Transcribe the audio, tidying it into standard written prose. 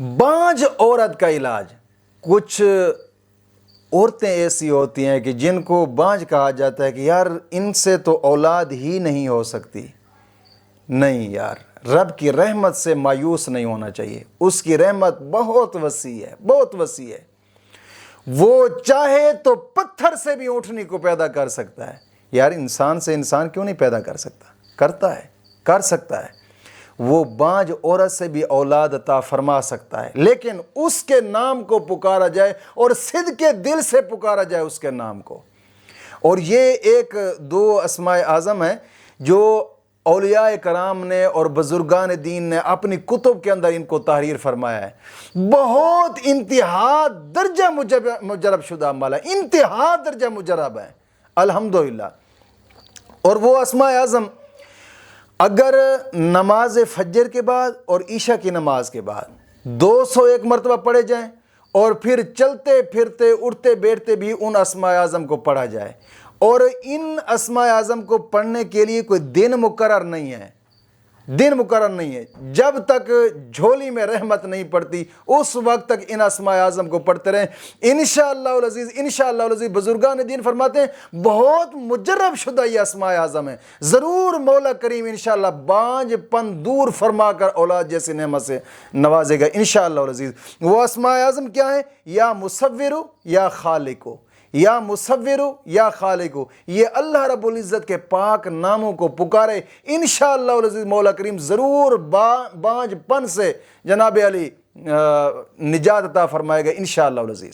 بانجھ عورت کا علاج۔ کچھ عورتیں ایسی ہوتی ہیں کہ جن کو بانجھ کہا جاتا ہے کہ یار ان سے تو اولاد ہی نہیں ہو سکتی۔ نہیں یار، رب کی رحمت سے مایوس نہیں ہونا چاہیے، اس کی رحمت بہت وسیع ہے، بہت وسیع ہے۔ وہ چاہے تو پتھر سے بھی اونٹنی کو پیدا کر سکتا ہے۔ یار انسان سے انسان کیوں نہیں پیدا کر سکتا؟ کرتا ہے، کر سکتا ہے۔ وہ بانجھ عورت سے بھی اولاد عطا فرما سکتا ہے، لیکن اس کے نام کو پکارا جائے اور صدق کے دل سے پکارا جائے اس کے نام کو۔ اور یہ ایک دو اسماء اعظم ہیں جو اولیاء کرام نے اور بزرگان دین نے اپنی کتب کے اندر ان کو تحریر فرمایا ہے۔ بہت انتہا درجہ مجرب شدہ عمل ہے، انتہا درجہ مجرب ہے الحمدللہ۔ اور وہ اسماء اعظم اگر نماز فجر کے بعد اور عشاء کی نماز کے بعد 201 مرتبہ پڑھے جائیں اور پھر چلتے پھرتے اٹھتے بیٹھتے بھی ان اسماء اعظم کو پڑھا جائے، اور ان اسماء اعظم کو پڑھنے کے لیے کوئی دن مقرر نہیں ہے، دن مقرر نہیں ہے۔ جب تک جھولی میں رحمت نہیں پڑتی اس وقت تک ان اسماء اعظم کو پڑھتے رہیں، انشاءاللہ العزیز، انشاءاللہ العزیز۔ بزرگان دین فرماتے ہیں بہت مجرب شدہ یہ اسماء اعظم ہیں، ضرور مولا کریم انشاءاللہ بانجھ پن دور فرما کر اولاد جیسی نعمت سے نوازے گا انشاءاللہ العزیز۔ وہ اسماء اعظم کیا ہیں؟ یا مصور یا خالق، یا مصور یا خالق۔ یہ اللہ رب العزت کے پاک ناموں کو پکارے، انشاءاللہ العزیز مولا کریم ضرور بانجھ پن سے جناب علی نجات عطا فرمائے گا انشاءاللہ العزیز۔